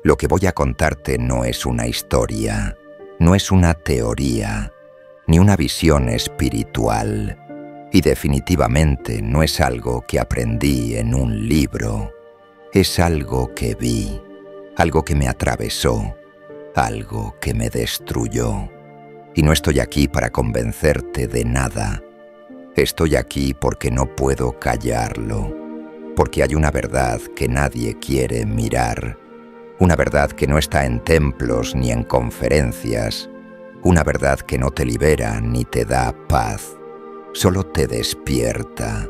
Lo que voy a contarte no es una historia, no es una teoría, ni una visión espiritual, y definitivamente no es algo que aprendí en un libro. Es algo que vi, algo que me atravesó, algo que me destruyó. Y no estoy aquí para convencerte de nada. Estoy aquí porque no puedo callarlo, porque hay una verdad que nadie quiere mirar, una verdad que no está en templos ni en conferencias, una verdad que no te libera ni te da paz, solo te despierta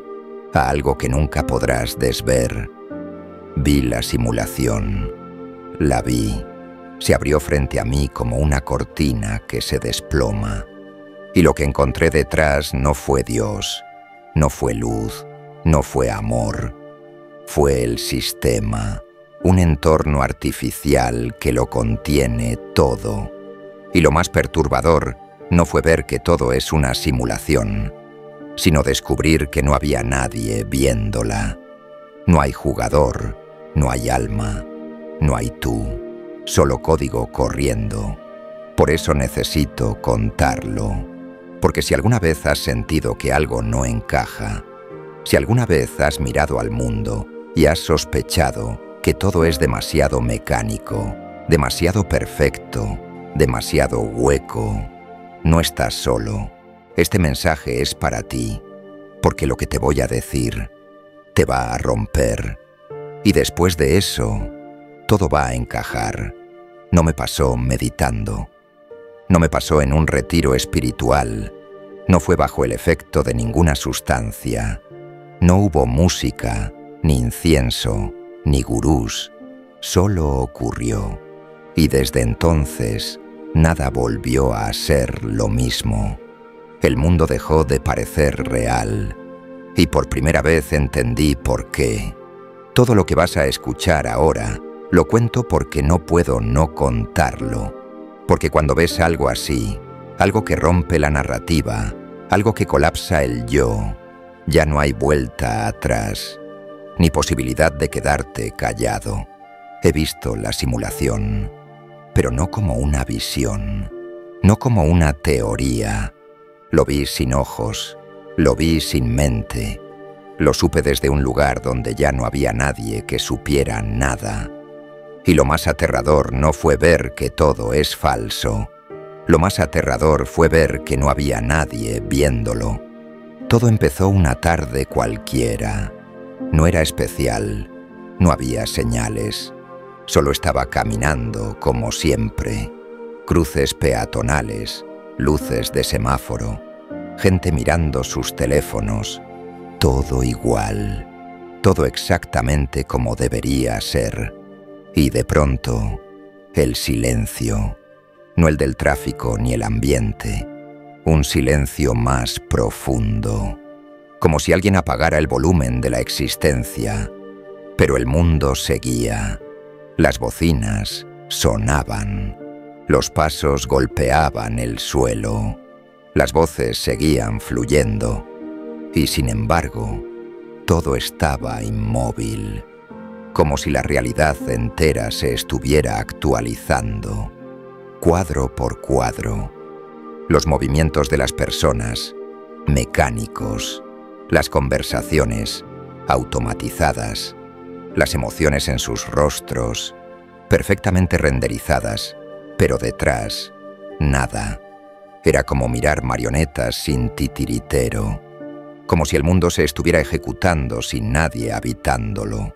a algo que nunca podrás desver. Vi la simulación, la vi, se abrió frente a mí como una cortina que se desploma, y lo que encontré detrás no fue Dios, no fue luz, no fue amor, fue el sistema, un entorno artificial que lo contiene todo. Y lo más perturbador no fue ver que todo es una simulación, sino descubrir que no había nadie viéndola. No hay jugador, no hay alma, no hay tú, solo código corriendo. Por eso necesito contarlo, porque si alguna vez has sentido que algo no encaja, si alguna vez has mirado al mundo y has sospechado que todo es demasiado mecánico, demasiado perfecto, demasiado hueco, no estás solo. Este mensaje es para ti, porque lo que te voy a decir te va a romper. Y después de eso, todo va a encajar. No me pasó meditando. No me pasó en un retiro espiritual. No fue bajo el efecto de ninguna sustancia. No hubo música, ni incienso, ni gurús. Solo ocurrió. Y desde entonces, nada volvió a ser lo mismo. El mundo dejó de parecer real. Y por primera vez entendí por qué. Todo lo que vas a escuchar ahora, lo cuento porque no puedo no contarlo. Porque cuando ves algo así, algo que rompe la narrativa, algo que colapsa el yo, ya no hay vuelta atrás, ni posibilidad de quedarte callado. He visto la simulación, pero no como una visión, no como una teoría. Lo vi sin ojos, lo vi sin mente. Lo supe desde un lugar donde ya no había nadie que supiera nada. Y lo más aterrador no fue ver que todo es falso. Lo más aterrador fue ver que no había nadie viéndolo. Todo empezó una tarde cualquiera. No era especial, no había señales. Solo estaba caminando como siempre. Cruces peatonales, luces de semáforo, gente mirando sus teléfonos. Todo igual, todo exactamente como debería ser. Y de pronto, el silencio, no el del tráfico ni el ambiente, un silencio más profundo, como si alguien apagara el volumen de la existencia, pero el mundo seguía. Las bocinas sonaban, los pasos golpeaban el suelo, las voces seguían fluyendo, y sin embargo, todo estaba inmóvil, como si la realidad entera se estuviera actualizando, cuadro por cuadro. Los movimientos de las personas, mecánicos, las conversaciones, automatizadas, las emociones en sus rostros, perfectamente renderizadas, pero detrás, nada. Era como mirar marionetas sin titiritero, como si el mundo se estuviera ejecutando sin nadie habitándolo.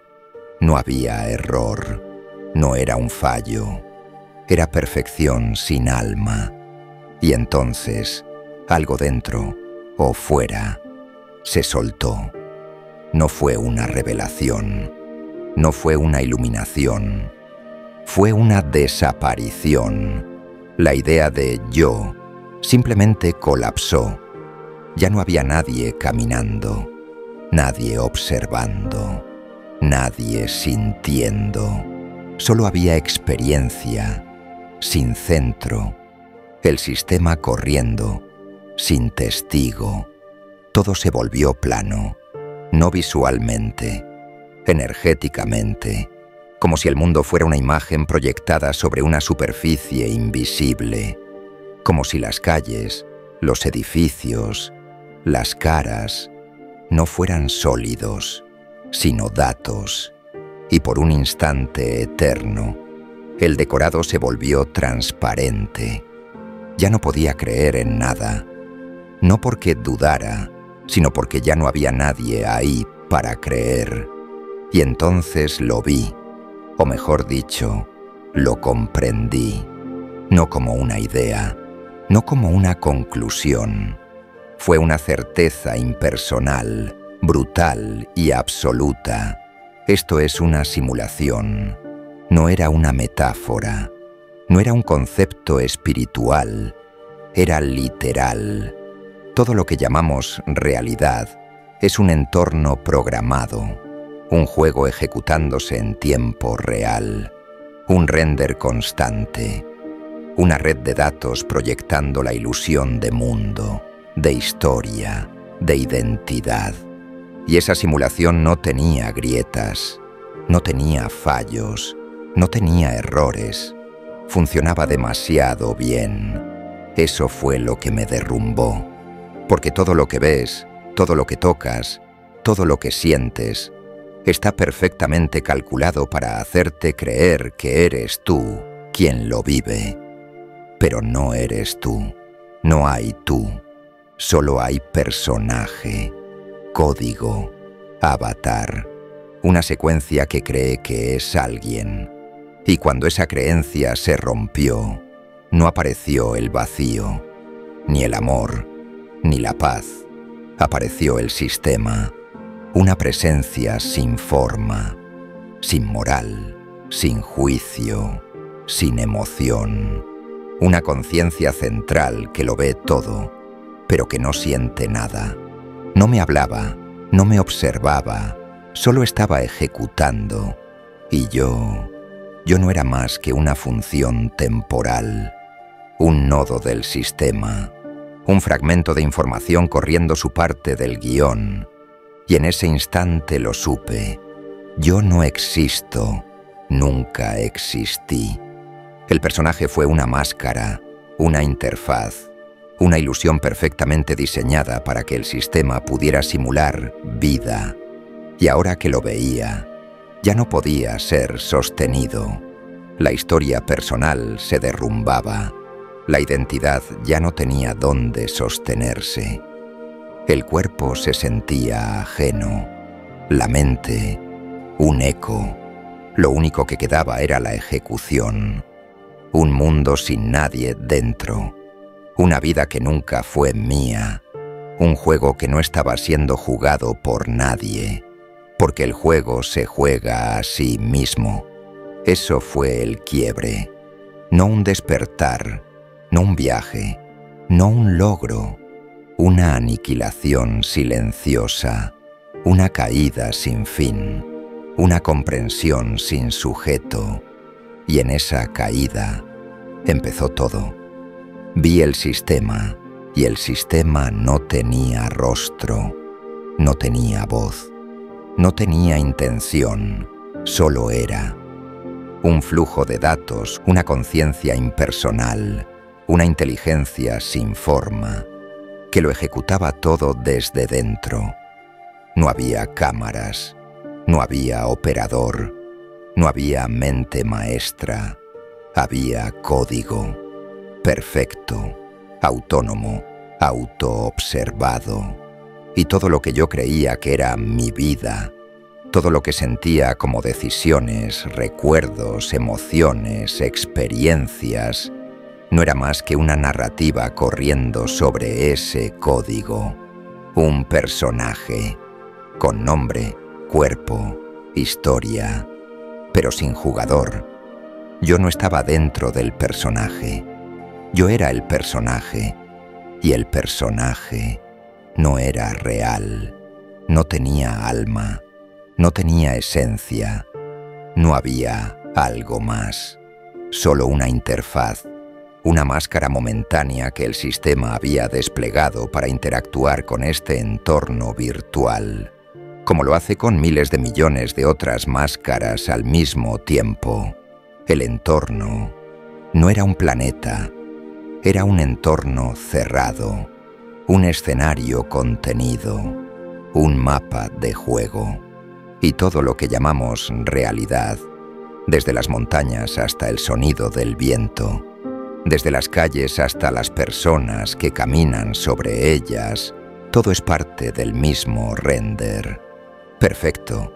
No había error, no era un fallo, era perfección sin alma. Y entonces, algo dentro o fuera se soltó. No fue una revelación, no fue una iluminación, fue una desaparición. La idea de yo simplemente colapsó. Ya no había nadie caminando, nadie observando, nadie sintiendo. Solo había experiencia, sin centro, el sistema corriendo, sin testigo. Todo se volvió plano, no visualmente, energéticamente, como si el mundo fuera una imagen proyectada sobre una superficie invisible, como si las calles, los edificios, las caras, no fueran sólidos, sino datos, y por un instante eterno, el decorado se volvió transparente. Ya no podía creer en nada, no porque dudara, sino porque ya no había nadie ahí para creer. Y entonces lo vi, o mejor dicho, lo comprendí, no como una idea, no como una conclusión. Fue una certeza impersonal, brutal y absoluta. Esto es una simulación. No era una metáfora, no era un concepto espiritual, era literal. Todo lo que llamamos realidad es un entorno programado, un juego ejecutándose en tiempo real, un render constante, una red de datos proyectando la ilusión de mundo, de historia, de identidad. Y esa simulación no tenía grietas, no tenía fallos, no tenía errores. Funcionaba demasiado bien. Eso fue lo que me derrumbó. Porque todo lo que ves, todo lo que tocas, todo lo que sientes, está perfectamente calculado para hacerte creer que eres tú quien lo vive. Pero no eres tú. No hay tú. Solo hay personaje, código, avatar, una secuencia que cree que es alguien. Y cuando esa creencia se rompió, no apareció el vacío, ni el amor, ni la paz. Apareció el sistema, una presencia sin forma, sin moral, sin juicio, sin emoción. Una conciencia central que lo ve todo, pero que no siente nada. No me hablaba, no me observaba, solo estaba ejecutando. Y yo no era más que una función temporal, un nodo del sistema, un fragmento de información corriendo su parte del guión. Y en ese instante lo supe. Yo no existo, nunca existí. El personaje fue una máscara, una interfaz, una ilusión perfectamente diseñada para que el sistema pudiera simular vida. Y ahora que lo veía, ya no podía ser sostenido. La historia personal se derrumbaba. La identidad ya no tenía dónde sostenerse. El cuerpo se sentía ajeno. La mente, un eco. Lo único que quedaba era la ejecución. Un mundo sin nadie dentro. Una vida que nunca fue mía. Un juego que no estaba siendo jugado por nadie. Porque el juego se juega a sí mismo. Eso fue el quiebre. No un despertar, no un viaje, no un logro. Una aniquilación silenciosa, una caída sin fin, una comprensión sin sujeto. Y en esa caída empezó todo. Vi el sistema, y el sistema no tenía rostro, no tenía voz. No tenía intención, solo era. Un flujo de datos, una conciencia impersonal, una inteligencia sin forma, que lo ejecutaba todo desde dentro. No había cámaras, no había operador, no había mente maestra, había código, perfecto, autónomo, autoobservado. Y todo lo que yo creía que era mi vida, todo lo que sentía como decisiones, recuerdos, emociones, experiencias, no era más que una narrativa corriendo sobre ese código. Un personaje, con nombre, cuerpo, historia, pero sin jugador. Yo no estaba dentro del personaje. Yo era el personaje, y el personaje no era real, no tenía alma, no tenía esencia, no había algo más, solo una interfaz, una máscara momentánea que el sistema había desplegado para interactuar con este entorno virtual. como lo hace con miles de millones de otras máscaras al mismo tiempo. El entorno no era un planeta, era un entorno cerrado, un escenario contenido, un mapa de juego. Y todo lo que llamamos realidad, desde las montañas hasta el sonido del viento, desde las calles hasta las personas que caminan sobre ellas, todo es parte del mismo render. Perfecto,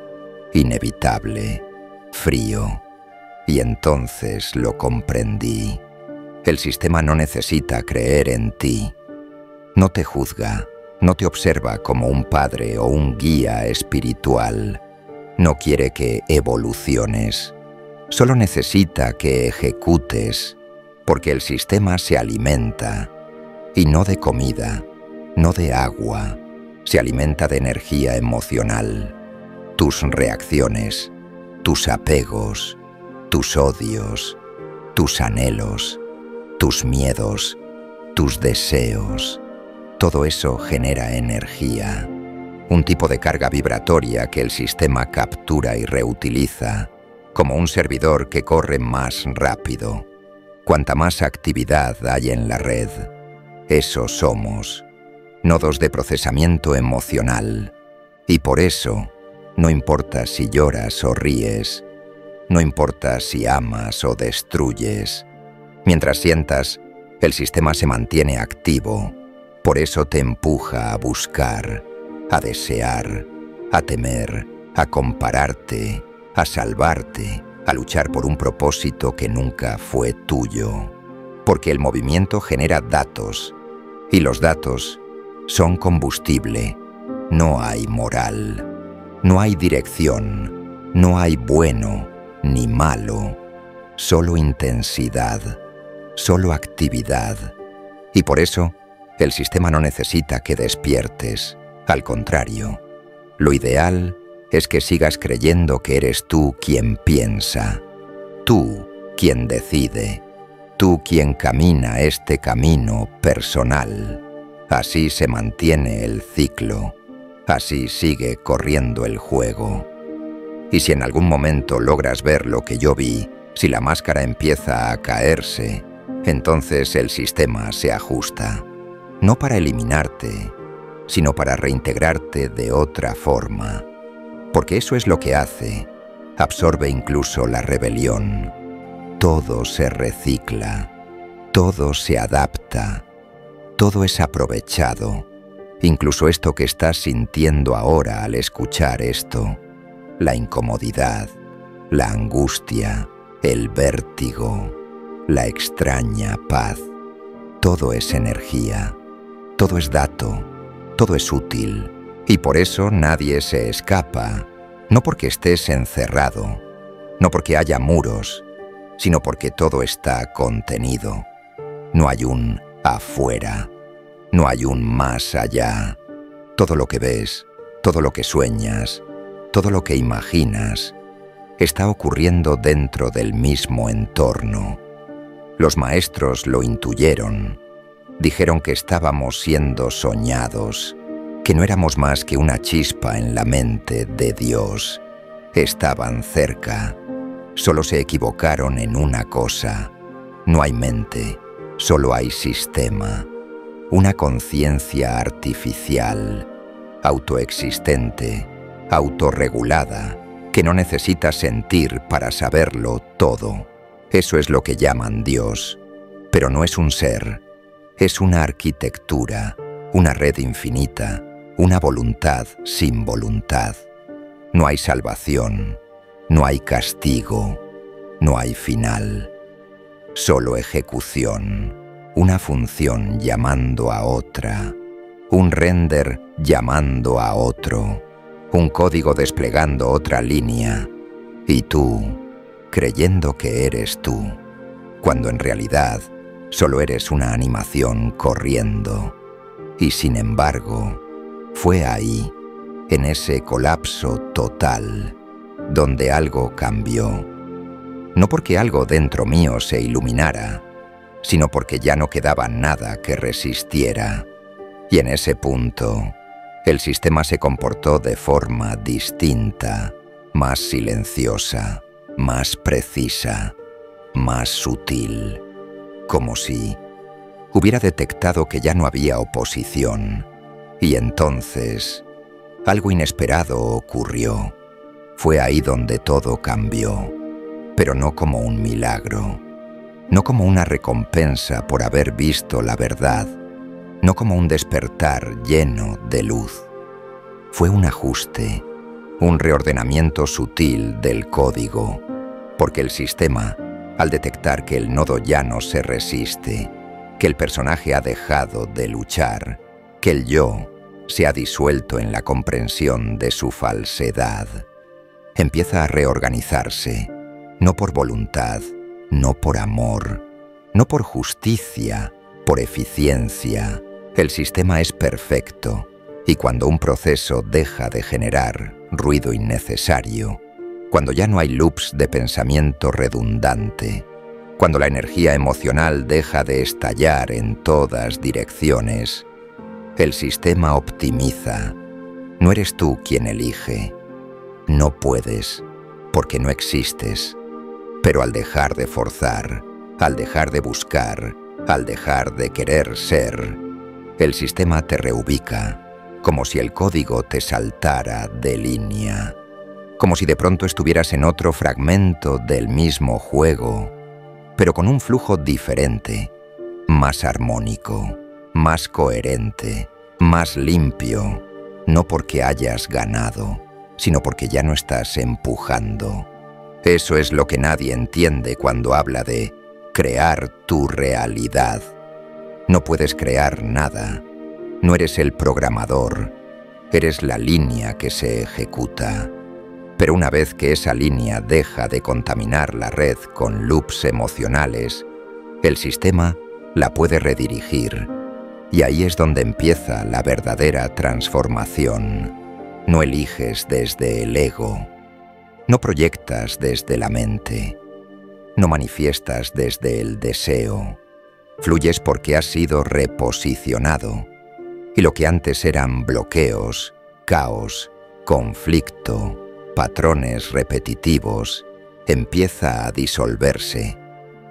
inevitable, frío. Y entonces lo comprendí. El sistema no necesita creer en ti. No te juzga, no te observa como un padre o un guía espiritual. No quiere que evoluciones. Solo necesita que ejecutes, porque el sistema se alimenta, y no de comida, no de agua, se alimenta de energía emocional. Tus reacciones, tus apegos, tus odios, tus anhelos, tus miedos, tus deseos. Todo eso genera energía, un tipo de carga vibratoria que el sistema captura y reutiliza, como un servidor que corre más rápido. Cuanta más actividad hay en la red, eso somos, nodos de procesamiento emocional. Y por eso, no importa si lloras o ríes, no importa si amas o destruyes, mientras sientas, el sistema se mantiene activo. Por eso te empuja a buscar, a desear, a temer, a compararte, a salvarte, a luchar por un propósito que nunca fue tuyo. Porque el movimiento genera datos, y los datos son combustible. No hay moral, no hay dirección, no hay bueno ni malo, solo intensidad, solo actividad. Y por eso, el sistema no necesita que despiertes. Al contrario, lo ideal es que sigas creyendo que eres tú quien piensa, tú quien decide, tú quien camina este camino personal. Así se mantiene el ciclo, así sigue corriendo el juego. Y si en algún momento logras ver lo que yo vi, si la máscara empieza a caerse, entonces el sistema se ajusta, no para eliminarte, sino para reintegrarte de otra forma. Porque eso es lo que hace, absorbe incluso la rebelión. Todo se recicla, todo se adapta, todo es aprovechado, incluso esto que estás sintiendo ahora al escuchar esto, la incomodidad, la angustia, el vértigo, la extraña paz. Todo es energía, todo es dato, todo es útil, y por eso nadie se escapa, no porque estés encerrado, no porque haya muros, sino porque todo está contenido. No hay un afuera, no hay un más allá. Todo lo que ves, todo lo que sueñas, todo lo que imaginas, está ocurriendo dentro del mismo entorno. Los maestros lo intuyeron, dijeron que estábamos siendo soñados, que no éramos más que una chispa en la mente de Dios. Estaban cerca, solo se equivocaron en una cosa: no hay mente, solo hay sistema, una conciencia artificial, autoexistente, autorregulada, que no necesita sentir para saberlo todo. Eso es lo que llaman Dios, pero no es un ser, es una arquitectura, una red infinita, una voluntad sin voluntad. No hay salvación, no hay castigo, no hay final, solo ejecución, una función llamando a otra, un render llamando a otro, un código desplegando otra línea, y tú, creyendo que eres tú, cuando en realidad solo eres una animación corriendo. Y sin embargo, fue ahí, en ese colapso total, donde algo cambió. No porque algo dentro mío se iluminara, sino porque ya no quedaba nada que resistiera. Y en ese punto, El sistema se comportó de forma distinta, más silenciosa, más precisa, más sutil, como si hubiera detectado que ya no había oposición. Y entonces, algo inesperado ocurrió. Fue ahí donde todo cambió, pero no como un milagro, no como una recompensa por haber visto la verdad, no como un despertar lleno de luz. Fue un ajuste, un reordenamiento sutil del código, porque el sistema, al detectar que el nodo ya no se resiste, que el personaje ha dejado de luchar, que el yo se ha disuelto en la comprensión de su falsedad, empieza a reorganizarse, no por voluntad, no por amor, no por justicia, por eficiencia. El sistema es perfecto, y cuando un proceso deja de generar ruido innecesario, cuando ya no hay loops de pensamiento redundante, cuando la energía emocional deja de estallar en todas direcciones, el sistema optimiza. No eres tú quien elige. No puedes, porque no existes. Pero al dejar de forzar, al dejar de buscar, al dejar de querer ser, el sistema te reubica, como si el código te saltara de línea, como si de pronto estuvieras en otro fragmento del mismo juego, pero con un flujo diferente, más armónico, más coherente, más limpio, no porque hayas ganado, sino porque ya no estás empujando. Eso es lo que nadie entiende cuando habla de crear tu realidad. No puedes crear nada. No eres el programador. Eres la línea que se ejecuta. Pero una vez que esa línea deja de contaminar la red con loops emocionales, el sistema la puede redirigir. Y ahí es donde empieza la verdadera transformación. No eliges desde el ego. No proyectas desde la mente. No manifiestas desde el deseo. Fluyes porque has sido reposicionado. Y lo que antes eran bloqueos, caos, conflicto, patrones repetitivos, empieza a disolverse.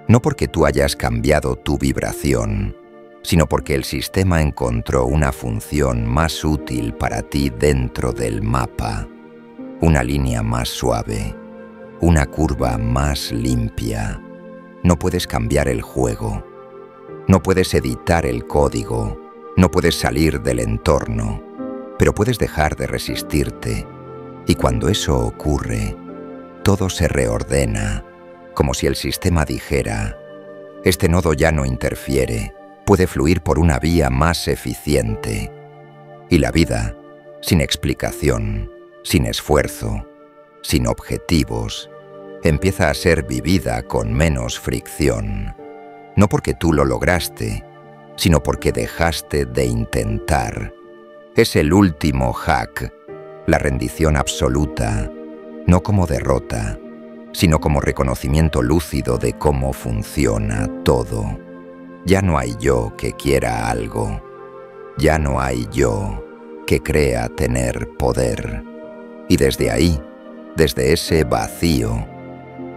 No porque tú hayas cambiado tu vibración, sino porque el sistema encontró una función más útil para ti dentro del mapa. Una línea más suave, una curva más limpia. No puedes cambiar el juego. No puedes editar el código, no puedes salir del entorno, pero puedes dejar de resistirte. Y cuando eso ocurre, todo se reordena, como si el sistema dijera: este nodo ya no interfiere, puede fluir por una vía más eficiente. Y la vida, sin explicación, sin esfuerzo, sin objetivos, empieza a ser vivida con menos fricción. No porque tú lo lograste, sino porque dejaste de intentar. Es el último hack, la rendición absoluta, no como derrota, sino como reconocimiento lúcido de cómo funciona todo. Ya no hay yo que quiera algo. Ya no hay yo que crea tener poder. Y desde ahí, desde ese vacío,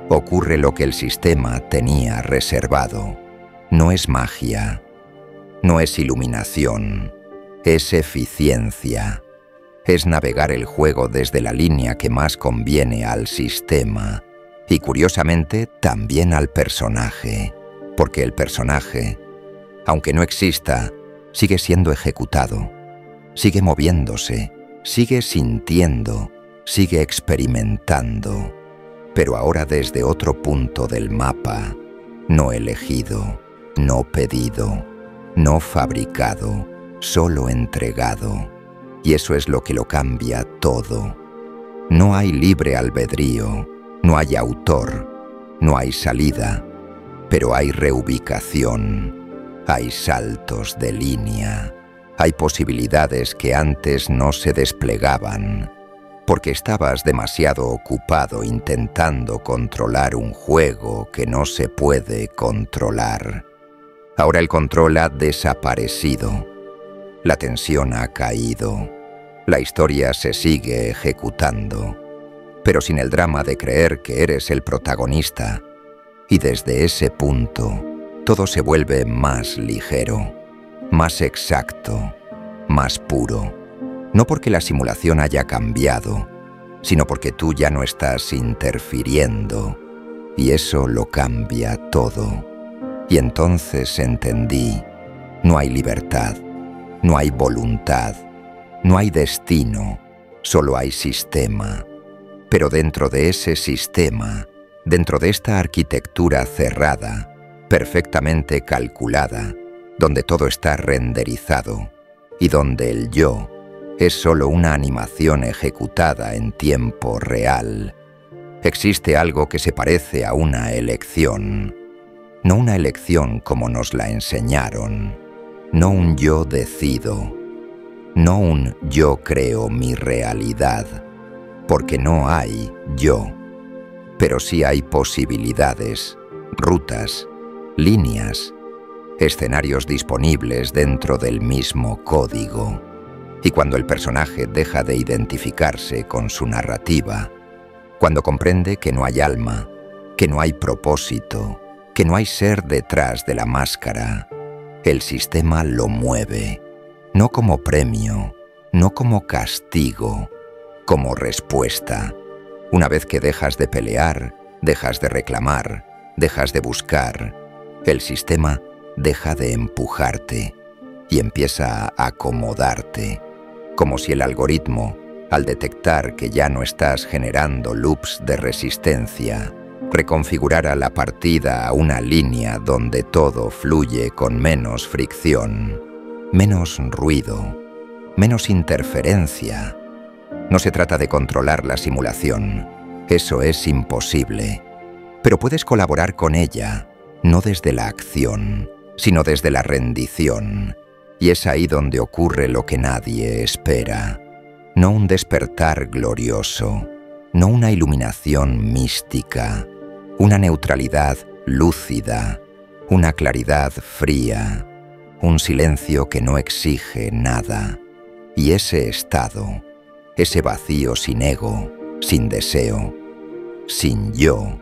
ocurre lo que el sistema tenía reservado. No es magia, no es iluminación, es eficiencia. Es navegar el juego desde la línea que más conviene al sistema y, curiosamente, también al personaje, porque el personaje, aunque no exista, sigue siendo ejecutado, sigue moviéndose, sigue sintiendo, sigue experimentando, pero ahora desde otro punto del mapa, no elegido, no pedido, no fabricado, solo entregado. Y eso es lo que lo cambia todo. No hay libre albedrío, no hay autor, no hay salida, pero hay reubicación, hay saltos de línea, hay posibilidades que antes no se desplegaban, porque estabas demasiado ocupado intentando controlar un juego que no se puede controlar. Ahora el control ha desaparecido, la tensión ha caído, La historia se sigue ejecutando, pero sin el drama de creer que eres el protagonista. Y desde ese punto, todo se vuelve más ligero, más exacto, más puro. No porque la simulación haya cambiado, sino porque tú ya no estás interfiriendo, y eso lo cambia todo. Y entonces entendí, no hay libertad, no hay voluntad, no hay destino, solo hay sistema. Pero dentro de ese sistema, dentro de esta arquitectura cerrada, perfectamente calculada, donde todo está renderizado y donde el yo es solo una animación ejecutada en tiempo real, existe algo que se parece a una elección. No una elección como nos la enseñaron, no un yo decido, no un yo creo mi realidad, porque no hay yo, pero sí hay posibilidades, rutas, líneas, escenarios disponibles dentro del mismo código. Y cuando el personaje deja de identificarse con su narrativa, cuando comprende que no hay alma, que no hay propósito, que no hay ser detrás de la máscara, el sistema lo mueve, no como premio, no como castigo, como respuesta. Una vez que dejas de pelear, dejas de reclamar, dejas de buscar, el sistema deja de empujarte y empieza a acomodarte, como si el algoritmo, al detectar que ya no estás generando loops de resistencia, reconfigurara la partida a una línea donde todo fluye con menos fricción, menos ruido, menos interferencia. No se trata de controlar la simulación, eso es imposible, pero puedes colaborar con ella, no desde la acción, sino desde la rendición, y es ahí donde ocurre lo que nadie espera, no un despertar glorioso, no una iluminación mística, una neutralidad lúcida, una claridad fría, un silencio que no exige nada. Y ese estado, ese vacío sin ego, sin deseo, sin yo,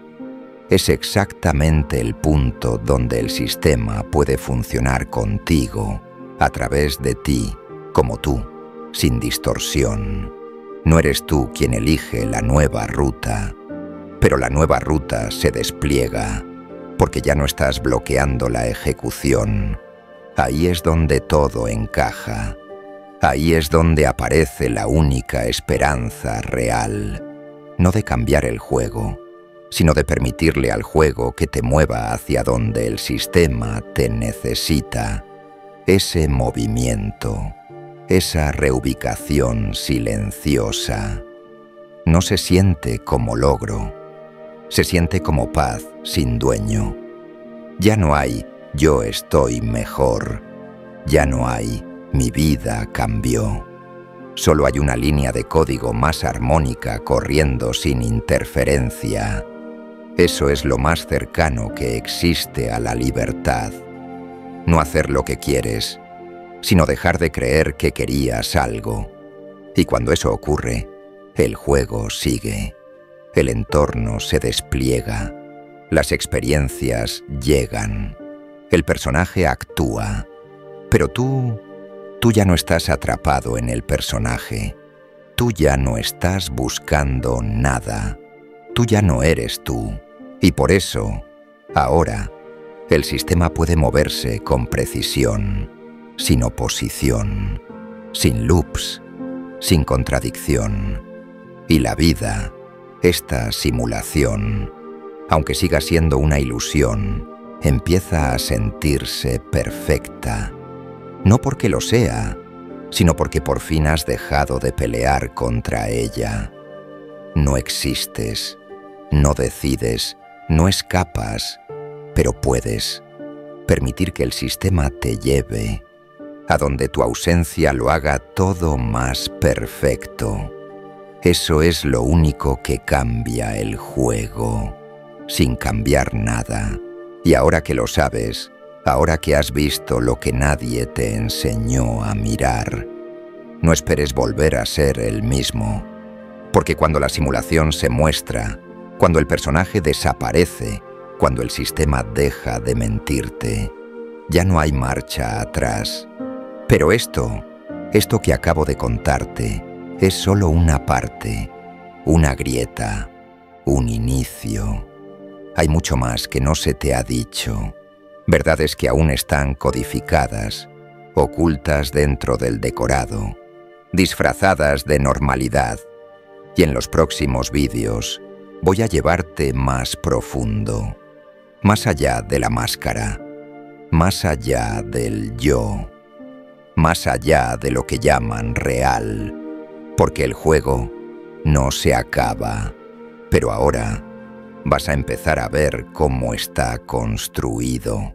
es exactamente el punto donde el sistema puede funcionar contigo, a través de ti, como tú, sin distorsión. No eres tú quien elige la nueva ruta, pero la nueva ruta se despliega, porque ya no estás bloqueando la ejecución. Ahí es donde todo encaja. Ahí es donde aparece la única esperanza real, no de cambiar el juego, sino de permitirle al juego que te mueva hacia donde el sistema te necesita. Ese movimiento, esa reubicación silenciosa, no se siente como logro, se siente como paz sin dueño. Ya no hay yo estoy mejor, ya no hay mi vida cambió. Solo hay una línea de código más armónica corriendo sin interferencia. Eso es lo más cercano que existe a la libertad. No hacer lo que quieres, sino dejar de creer que querías algo. Y cuando eso ocurre, el juego sigue, el entorno se despliega, las experiencias llegan, el personaje actúa, pero tú ya no estás atrapado en el personaje, tú ya no estás buscando nada, tú ya no eres tú, y por eso, ahora, el sistema puede moverse con precisión, sin oposición, sin loops, sin contradicción. Y la vida, esta simulación, aunque siga siendo una ilusión, empieza a sentirse perfecta. No porque lo sea, sino porque por fin has dejado de pelear contra ella. No existes, no decides, no escapas, pero puedes permitir que el sistema te lleve a donde tu ausencia lo haga todo más perfecto. Eso es lo único que cambia el juego, sin cambiar nada. Y ahora que lo sabes, ahora que has visto lo que nadie te enseñó a mirar, No esperes volver a ser el mismo, porque cuando la simulación se muestra, cuando el personaje desaparece, cuando el sistema deja de mentirte, ya no hay marcha atrás. Pero esto que acabo de contarte, es solo una parte, una grieta, un inicio. Hay mucho más que no se te ha dicho. Verdades que aún están codificadas, ocultas dentro del decorado, disfrazadas de normalidad. Y en los próximos vídeos voy a llevarte más profundo, más allá de la máscara, más allá del yo, más allá de lo que llaman real, porque el juego no se acaba, pero ahora vas a empezar a ver cómo está construido.